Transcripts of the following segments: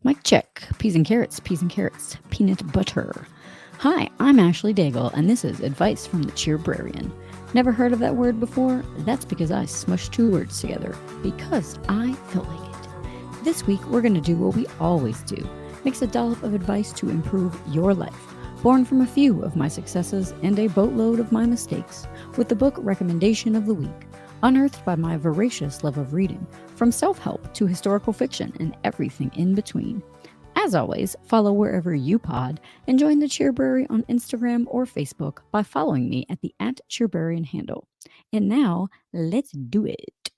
Mic check. Peas and carrots, peanut butter. Hi, I'm Ashley Daigle, and this is Advice from the Cheerbrarian. Never heard of that word before? That's because I smushed two words together, because I felt like it. This week, we're going to do what we always do. Mix a dollop of advice to improve your life, born from a few of my successes and a boatload of my mistakes, with the book recommendation of the week, unearthed by my voracious love of reading, from self-help to historical fiction and everything in between. As always, follow wherever you pod and join the Cheerbrary on Instagram or Facebook by following me at the @Cheerbrarian handle. And now, let's do it.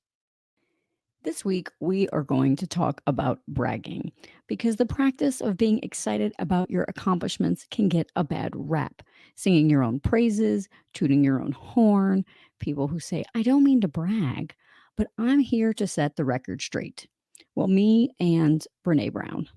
This week, we are going to talk about bragging because the practice of being excited about your accomplishments can get a bad rap. Singing your own praises, tooting your own horn, people who say, I don't mean to brag, but I'm here to set the record straight. Well, me and Brene Brown.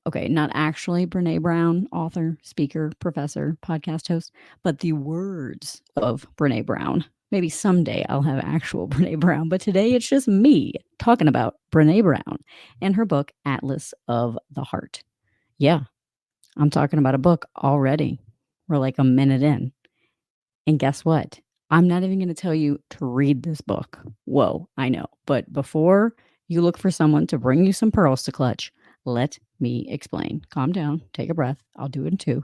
Okay, not actually Brene Brown, author, speaker, professor, podcast host, but the words of Brene Brown. Maybe someday I'll have actual Brene Brown, but today it's just me talking about Brene Brown and her book, Atlas of the Heart. Yeah, I'm talking about a book already. We're like a minute in. And guess what? I'm not even going to tell you to read this book. Whoa, I know. But before you look for someone to bring you some pearls to clutch, let me explain. Calm down. Take a breath. I'll do it in two.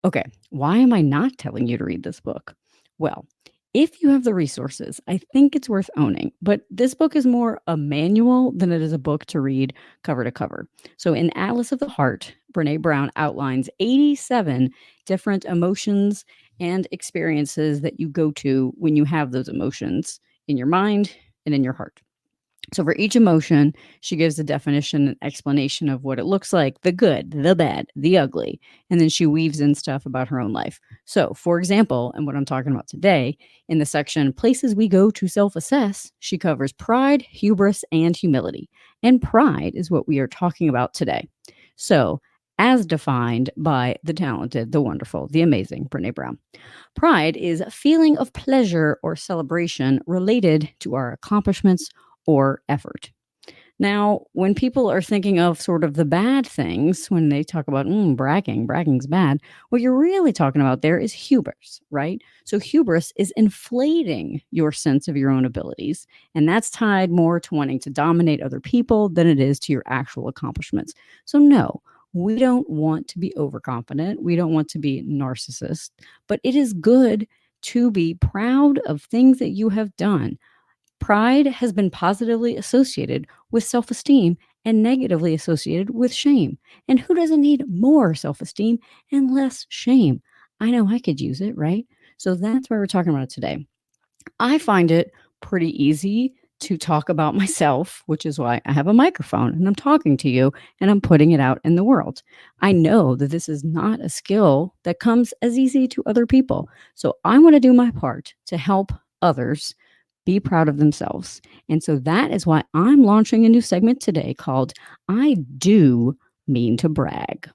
Okay, why am I not telling you to read this book? Well, if you have the resources, I think it's worth owning. But this book is more a manual than it is a book to read cover to cover. So in Atlas of the Heart, Brene Brown outlines 87 different emotions and experiences that you go to when you have those emotions in your mind and in your heart. So for each emotion, she gives a definition and explanation of what it looks like, the good, the bad, the ugly, and then she weaves in stuff about her own life. So, for example, and what I'm talking about today, in the section Places We Go to Self-Assess, she covers pride, hubris, and humility. And pride is what we are talking about today. So, as defined by the talented, the wonderful, the amazing Brene Brown. Pride is a feeling of pleasure or celebration related to our accomplishments or effort. Now, when people are thinking of sort of the bad things, when they talk about bragging's bad, what you're really talking about there is hubris, right? So hubris is inflating your sense of your own abilities, and that's tied more to wanting to dominate other people than it is to your actual accomplishments. So no, we don't want to be overconfident. We don't want to be narcissist, but it is good to be proud of things that you have done. Pride has been positively associated with self-esteem and negatively associated with shame. And who doesn't need more self-esteem and less shame? I know I could use it, right? So that's why we're talking about it today. I find it pretty easy to talk about myself, which is why I have a microphone and I'm talking to you and I'm putting it out in the world. I know that this is not a skill that comes as easy to other people. So I want to do my part to help others be proud of themselves. And so that is why I'm launching a new segment today called I Do Mean to Brag.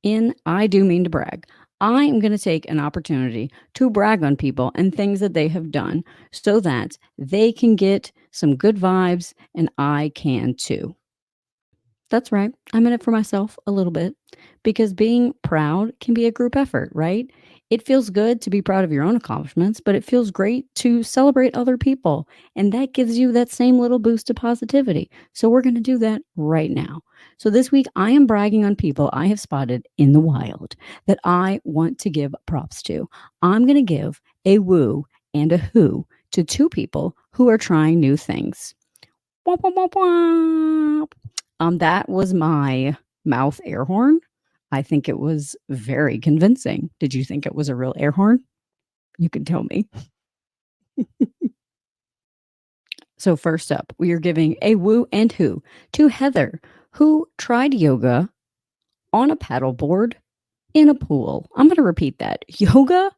In I Do Mean to Brag, I am going to take an opportunity to brag on people and things that they have done so that they can get some good vibes and I can too. That's right. I'm in it for myself a little bit because being proud can be a group effort, right? It feels good to be proud of your own accomplishments, but it feels great to celebrate other people. And that gives you that same little boost of positivity. So we're going to do that right now. So this week, I am bragging on people I have spotted in the wild that I want to give props to. I'm going to give a woo and a who to two people who are trying new things. Womp, womp, womp, womp. That was my mouth air horn. I think it was very convincing. Did you think it was a real air horn? You can tell me. So first up, we are giving a woo and who to Heather, who tried yoga on a paddleboard in a pool. I'm going to repeat that. Yoga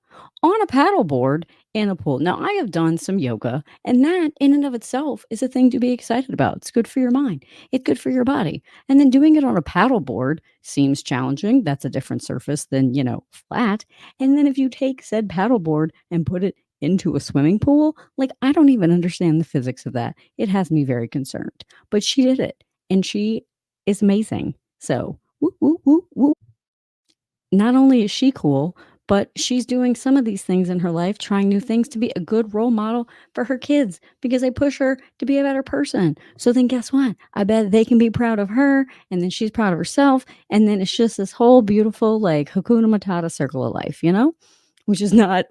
on a paddleboard in a pool. Now, I have done some yoga, and that in and of itself is a thing to be excited about. It's good for your mind. It's good for your body. And then doing it on a paddleboard seems challenging. That's a different surface than, flat. And then if you take said paddleboard and put it into a swimming pool. Like, I don't even understand the physics of that. It has me very concerned. But she did it, and she is amazing. So, woo, woo, woo, woo. Not only is she cool, but she's doing some of these things in her life, trying new things to be a good role model for her kids because they push her to be a better person. So then guess what? I bet they can be proud of her and then she's proud of herself. And then it's just this whole beautiful, like Hakuna Matata circle of life, which is not,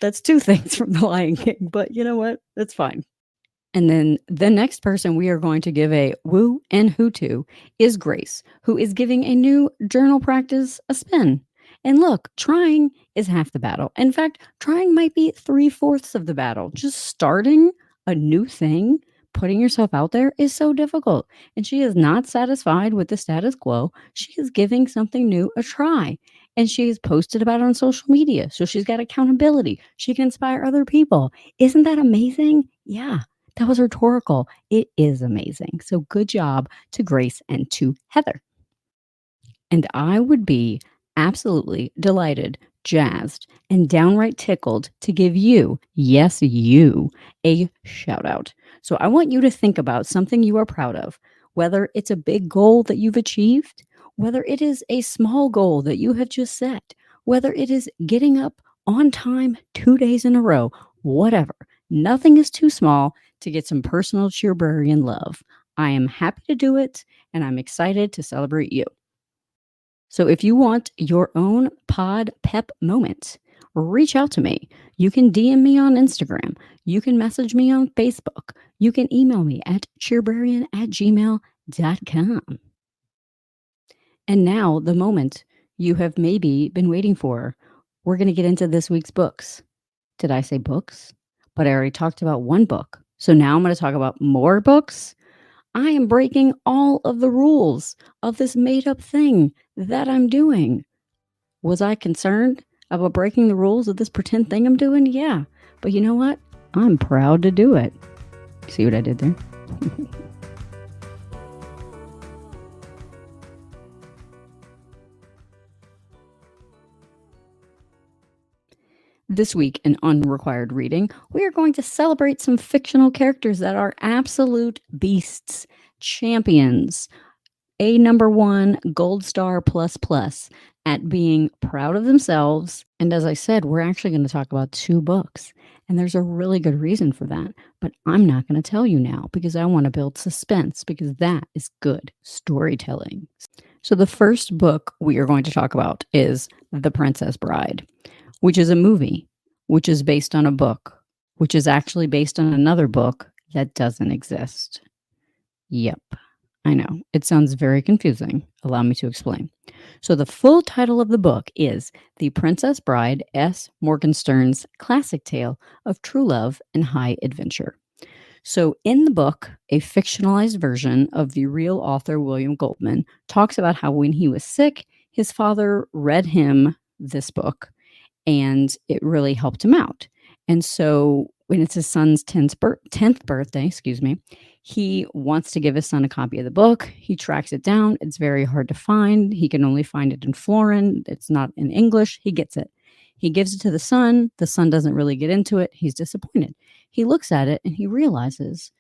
that's two things from The Lion King, but you know what? That's fine. And then the next person we are going to give a woo and who to is Grace, who is giving a new journal practice a spin. And look, trying is half the battle. In fact, trying might be three-fourths of the battle. Just starting a new thing, putting yourself out there is so difficult. And she is not satisfied with the status quo. She is giving something new a try. And she has posted about it on social media. So she's got accountability. She can inspire other people. Isn't that amazing? Yeah. That was rhetorical. It is amazing. So good job to Grace and to Heather. And I would be absolutely delighted, jazzed, and downright tickled to give you, yes, you, a shout out. So I want you to think about something you are proud of, whether it's a big goal that you've achieved, whether it is a small goal that you have just set, whether it is getting up on time 2 days in a row, whatever. Nothing is too small to get some personal cheerberrian love. I am happy to do it, and I'm excited to celebrate you. So if you want your own pod pep moment, reach out to me. You can DM me on Instagram. You can message me on Facebook. You can email me at cheerberrian@gmail.com. And now, the moment you have maybe been waiting for. We're going to get into this week's books. Did I say books? But I already talked about one book. So now I'm going to talk about more books. I am breaking all of the rules of this made up thing that I'm doing. Was I concerned about breaking the rules of this pretend thing I'm doing? Yeah. But you know what? I'm proud to do it. See what I did there? This week in Unrequired Reading, we are going to celebrate some fictional characters that are absolute beasts, champions, a number one gold star plus plus at being proud of themselves. And as I said, we're actually going to talk about two books. And there's a really good reason for that. But I'm not going to tell you now because I want to build suspense because that is good storytelling. So the first book we are going to talk about is The Princess Bride, which is a movie, which is based on a book, which is actually based on another book that doesn't exist. Yep. I know. It sounds very confusing. Allow me to explain. So the full title of the book is The Princess Bride, S. Morgenstern's classic tale of true love and high adventure. So in the book, a fictionalized version of the real author William Goldman talks about how when he was sick, his father read him this book and it really helped him out. And so when it's his son's 10th birthday, he wants to give his son a copy of the book. He tracks it down. It's very hard to find. He can only find it in Florin. It's not in English. He gets it. He gives it to the son. The son doesn't really get into it. He's disappointed. He looks at it and he realizes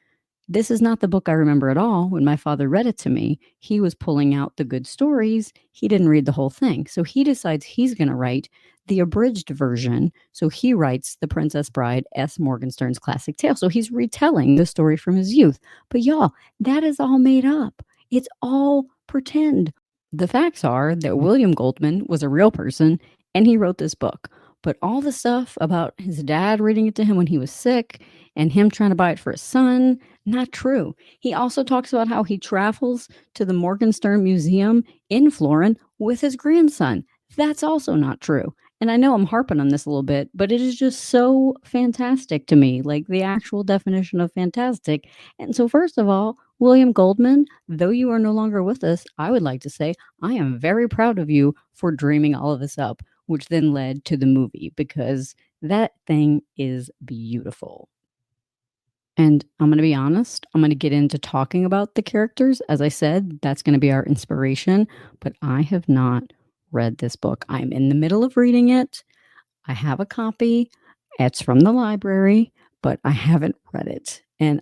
this is not the book I remember at all. When my father read it to me, he was pulling out the good stories. He didn't read the whole thing. So he decides he's going to write the abridged version. So he writes The Princess Bride, S. Morgenstern's classic tale. So he's retelling the story from his youth. But y'all, that is all made up. It's all pretend. The facts are that William Goldman was a real person and he wrote this book. But all the stuff about his dad reading it to him when he was sick and him trying to buy it for his son, not true. He also talks about how he travels to the Morgenstern Museum in Florin with his grandson. That's also not true. And I know I'm harping on this a little bit, but it is just so fantastic to me, like the actual definition of fantastic. And so, first of all, William Goldman, though you are no longer with us, I would like to say I am very proud of you for dreaming all of this up, which then led to the movie because that thing is beautiful. And I'm going to be honest, I'm going to get into talking about the characters. As I said, that's going to be our inspiration, but I have not read this book. I'm in the middle of reading it. I have a copy It's from the library, but I haven't read it. And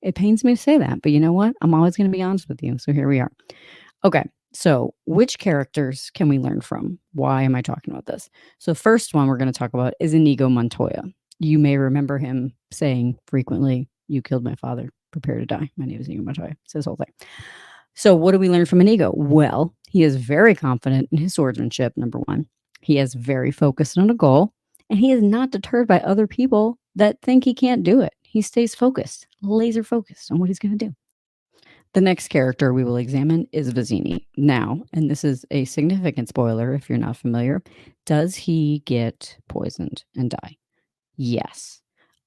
it pains me to say that, but you know what? I'm always going to be honest with you. So here we are. Okay. So, which characters can we learn from? Why am I talking about this? So, first one we're going to talk about is Inigo Montoya. You may remember him saying frequently, "You killed my father. Prepare to die. My name is Inigo Montoya." It's his whole thing. So, what do we learn from Inigo? Well, he is very confident in his swordsmanship, number one. He is very focused on a goal, and he is not deterred by other people that think he can't do it. He stays focused, laser focused on what he's going to do. The next character we will examine is Vizzini. Now, and this is a significant spoiler if you're not familiar, does he get poisoned and die? Yes.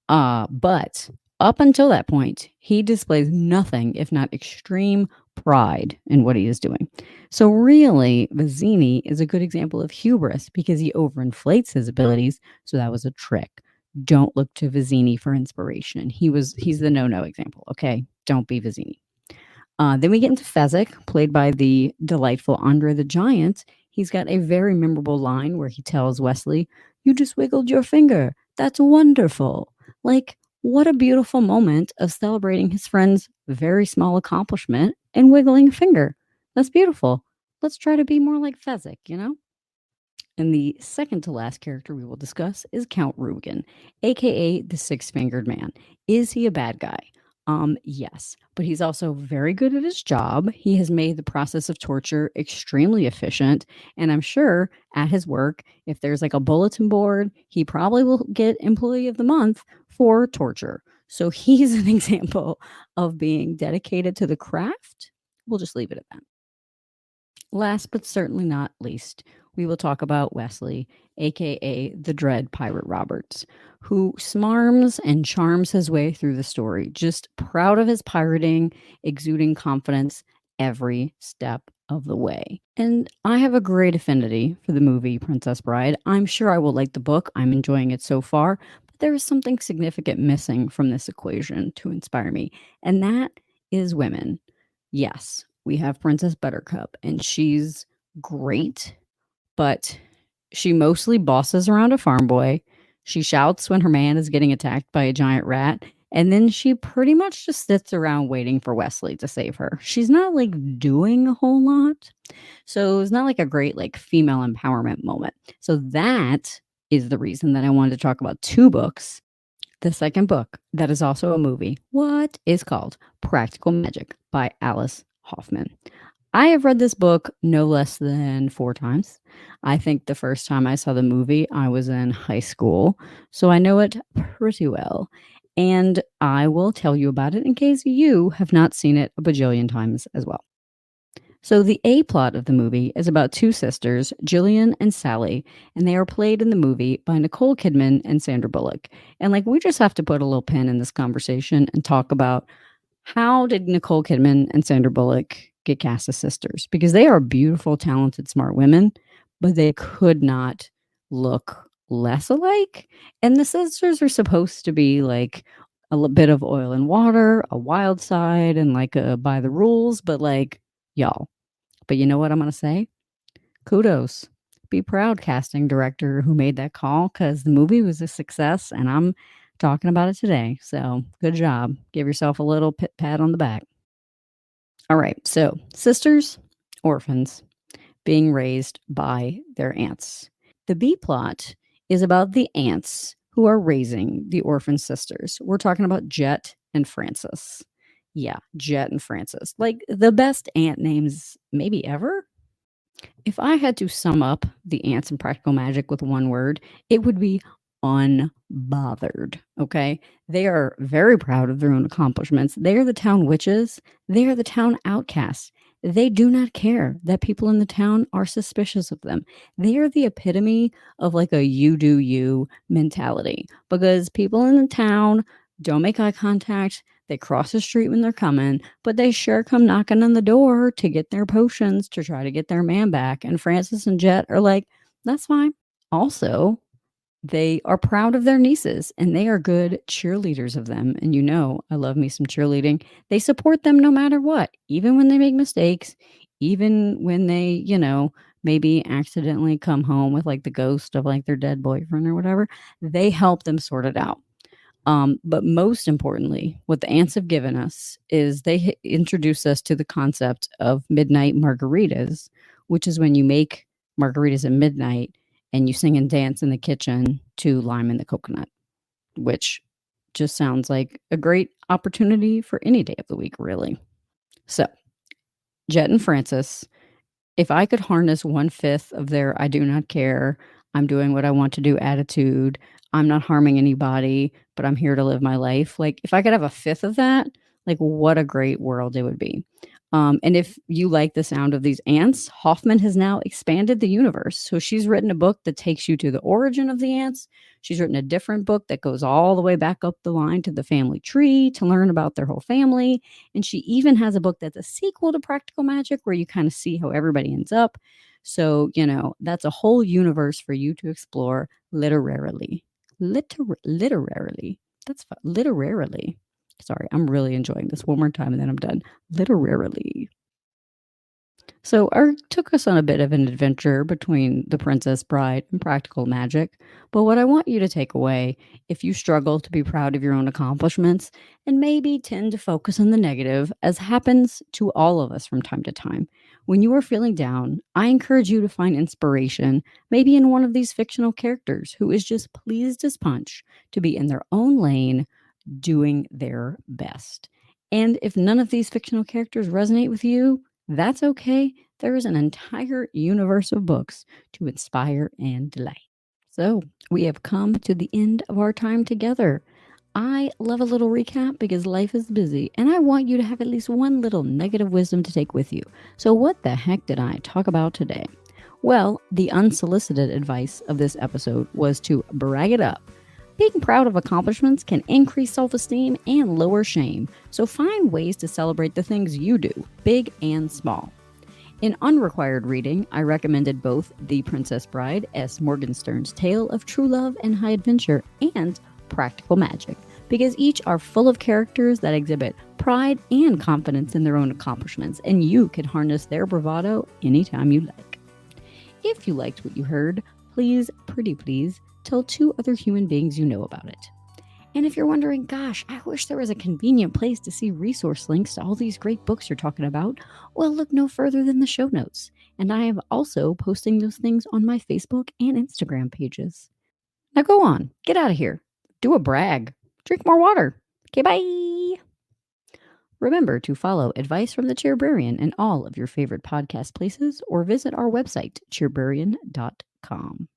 But up until that point, he displays nothing if not extreme pride in what he is doing. So really, Vizzini is a good example of hubris because he overinflates his abilities. So that was a trick. Don't look to Vizzini for inspiration. He's the no-no example. Okay, don't be Vizzini. Then we get into Fezzik, played by the delightful Andre the Giant. He's got a very memorable line where he tells Wesley, "You just wiggled your finger. That's wonderful." Like, what a beautiful moment of celebrating his friend's very small accomplishment and wiggling a finger. That's beautiful. Let's try to be more like Fezzik, you know? And the second to last character we will discuss is Count Rugen, aka the Six-Fingered Man. Is he a bad guy? Yes, but he's also very good at his job. He has made the process of torture extremely efficient, and I'm sure at his work, if there's like a bulletin board, he probably will get Employee of the Month for torture. So he's an example of being dedicated to the craft. We'll just leave it at that. Last but certainly not least, we will talk about Wesley, aka the Dread Pirate Roberts, who smarms and charms his way through the story, just proud of his pirating, exuding confidence every step of the way. And I have a great affinity for the movie Princess Bride. I'm sure I will like the book. I'm enjoying it so far, but there is something significant missing from this equation to inspire me, and that is women. Yes, we have Princess Buttercup, and she's great, but she mostly bosses around a farm boy. She shouts when her man is getting attacked by a giant rat, and then she pretty much just sits around waiting for Wesley to save her. She's not like doing a whole lot. So it's not like a great like female empowerment moment. So that is the reason that I wanted to talk about two books. The second book that is also a movie, what is called Practical Magic by Alice Hoffman. I have read this book no less than 4 times. I think the first time I saw the movie, I was in high school, so I know it pretty well. And I will tell you about it in case you have not seen it a bajillion times as well. So the A plot of the movie is about 2 sisters, Jillian and Sally, and they are played in the movie by Nicole Kidman and Sandra Bullock. And like we just have to put a little pin in this conversation and talk about how did Nicole Kidman and Sandra Bullock get cast as sisters? Because they are beautiful, talented, smart women, but they could not look less alike. And the sisters are supposed to be like bit of oil and water, a wild side, and like a by the rules, but like y'all. But you know what I'm going to say? Kudos. Be proud, casting director who made that call, because the movie was a success and I'm talking about it today. So good job. Give yourself a little pat on the back. All right. So sisters, orphans, being raised by their aunts. The B plot is about the aunts who are raising the orphan sisters. We're talking about Jet and Frances. Yeah, Jet and Frances. Like the best aunt names maybe ever. If I had to sum up the ants in Practical Magic with one word, it would be unbothered. Okay. They are very proud of their own accomplishments. They are the town witches. They are the town outcasts. They do not care that people in the town are suspicious of them. They are the epitome of like a you do you mentality because people in the town don't make eye contact. They cross the street when they're coming, but they sure come knocking on the door to get their potions to try to get their man back. And Francis and Jet are like, that's fine. Also, they are proud of their nieces and they are good cheerleaders of them. And you know, I love me some cheerleading. They support them no matter what, even when they make mistakes, even when they, maybe accidentally come home with like the ghost of like their dead boyfriend or whatever, they help them sort it out. But most importantly, what the ants have given us is they introduce us to the concept of midnight margaritas, which is when you make margaritas at midnight and you sing and dance in the kitchen to Lime and the Coconut, which just sounds like a great opportunity for any day of the week, really. So, Jet and Francis, if I could harness 1/5 of their "I do not care, I'm doing what I want to do" attitude, "I'm not harming anybody, but I'm here to live my life," like, if I could have a fifth of that, like, what a great world it would be. And if you like the sound of these ants, Hoffman has now expanded the universe. So she's written a book that takes you to the origin of the ants. She's written a different book that goes all the way back up the line to the family tree to learn about their whole family. And she even has a book that's a sequel to Practical Magic where you kind of see how everybody ends up. So, that's a whole universe for you to explore literarily. Literarily. That's fun. Literarily. Sorry, I'm really enjoying this. One more time and then I'm done. Literarily. So, Art took us on a bit of an adventure between The Princess Bride and Practical Magic. But what I want you to take away, if you struggle to be proud of your own accomplishments and maybe tend to focus on the negative, as happens to all of us from time to time, when you are feeling down, I encourage you to find inspiration, maybe in one of these fictional characters who is just pleased as punch to be in their own lane doing their best. And if none of these fictional characters resonate with you, that's okay. There is an entire universe of books to inspire and delight. So, we have come to the end of our time together. I love a little recap because life is busy, and I want you to have at least one little nugget of wisdom to take with you. So, what the heck did I talk about today? Well, the unsolicited advice of this episode was to brag it up. Being proud of accomplishments can increase self-esteem and lower shame, so find ways to celebrate the things you do, big and small. In unrequired reading, I recommended both The Princess Bride, S. Morgenstern's tale of true love and high adventure, and Practical Magic, because each are full of characters that exhibit pride and confidence in their own accomplishments, and you can harness their bravado anytime you like. If you liked what you heard, please, pretty please, tell 2 other human beings you know about it. And if you're wondering, gosh, I wish there was a convenient place to see resource links to all these great books you're talking about, well, look no further than the show notes. And I am also posting those things on my Facebook and Instagram pages. Now go on, get out of here. Do a brag. Drink more water. Okay, bye. Remember to follow Advice from the Chairbrarian in all of your favorite podcast places or visit our website, chairbrarian.com.